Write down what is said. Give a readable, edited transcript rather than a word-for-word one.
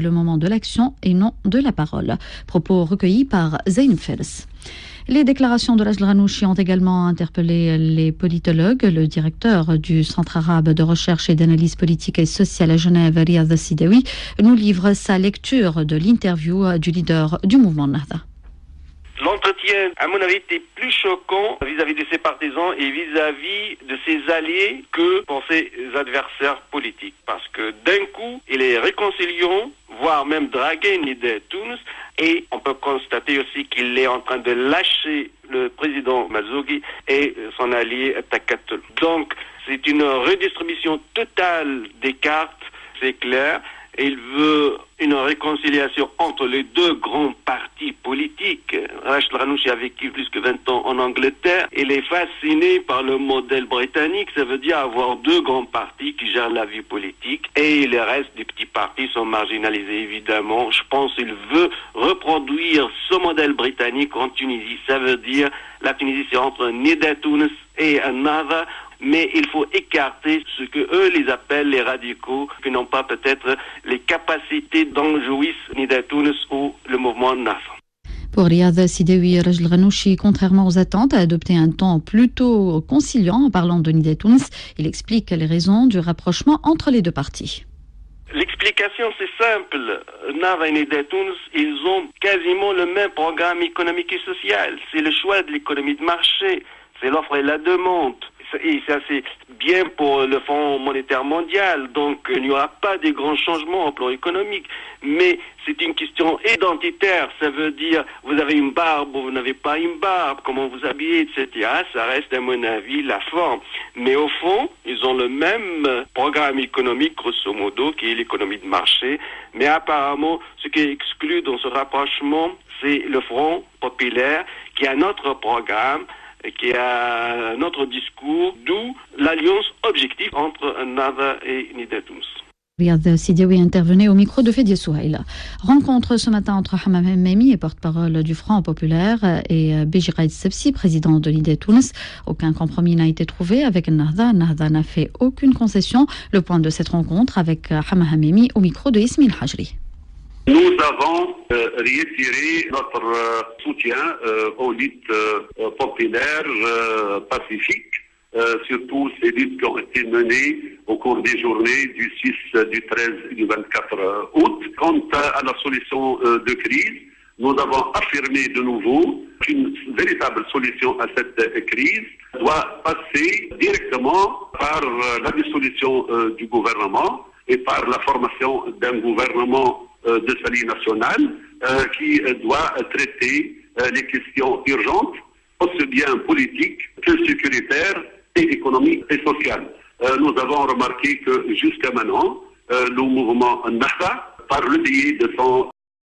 Le moment de l'action et non de la parole. Propos recueillis par Zayn Fels. Les déclarations de Rajl Ghannouchi ont également interpellé les politologues. Le directeur du Centre arabe de recherche et d'analyse politique et sociale à Genève, Riyad Sidawi, nous livre sa lecture de l'interview du leader du mouvement Nahda. L'entretien, à mon avis, était plus choquant vis-à-vis de ses partisans et vis-à-vis de ses alliés que pour ses adversaires politiques. Parce que d'un coup, ils les réconcilieront, voire même draguer Nida Tounes. Et on peut constater aussi qu'il est en train de lâcher le président Mazzoughi et son allié Takatul. Donc, c'est une redistribution totale des cartes, c'est clair. Il veut une réconciliation entre les deux grands partis politiques. Rajl Ghannouchi a vécu plus que 20 ans en Angleterre. Il est fasciné par le modèle britannique. Ça veut dire avoir deux grands partis qui gèrent la vie politique. Et le reste des petits partis sont marginalisés, évidemment. Je pense qu'il veut reproduire ce modèle britannique en Tunisie. Ça veut dire la Tunisie, c'est entre Nida Tounes et Nahda. Mais il faut écarter ce que eux les appellent les radicaux, qui n'ont pas peut-être les capacités dont jouissent Nida Tounes ou le mouvement Nahda. Pour Riyad Sidawi, Rajl Ghannouchi, contrairement aux attentes, a adopté un ton plutôt conciliant en parlant de Nida Tounes. Il explique les raisons du rapprochement entre les deux partis. L'explication, c'est simple. Nahda et Nida Tounes, ils ont quasiment le même programme économique et social. C'est le choix de l'économie de marché, c'est l'offre et la demande. Et ça, c'est bien pour le Fonds monétaire mondial. Donc, il n'y aura pas de grands changements au plan économique. Mais c'est une question identitaire. Ça veut dire, vous avez une barbe ou vous n'avez pas une barbe, comment vous habillez, etc. Ça reste, à mon avis, la forme. Mais au fond, ils ont le même programme économique, grosso modo, qui est l'économie de marché. Mais apparemment, ce qui est exclu dans ce rapprochement, c'est le Front populaire, qui a un autre programme, qui a un autre discours, d'où l'alliance objective entre Nahda et Nida Tounes. Riyad Sidawi intervenait au micro de Fedia Souhaïla. Rencontre ce matin entre Hamam Hemmemi, porte-parole du Front populaire, et Beji Raïd Sebsi, président de Nida Tounes. Aucun compromis n'a été trouvé avec Nahda. Nahda n'a fait aucune concession. Le point de cette rencontre avec Hamam Hemmemi au micro de Ismail Hajri. Nous avons réitéré notre soutien aux luttes populaires pacifiques, surtout ces luttes qui ont été menées au cours des journées du 6, du 13 et du 24 août. Quant à la solution de crise, nous avons affirmé de nouveau qu'une véritable solution à cette crise doit passer directement par la dissolution du gouvernement et par la formation d'un gouvernement de salut national qui doit traiter les questions urgentes, aussi bien politiques que sécuritaires et économiques et sociales. Nous avons remarqué que jusqu'à maintenant, le mouvement Nahda, par le biais de son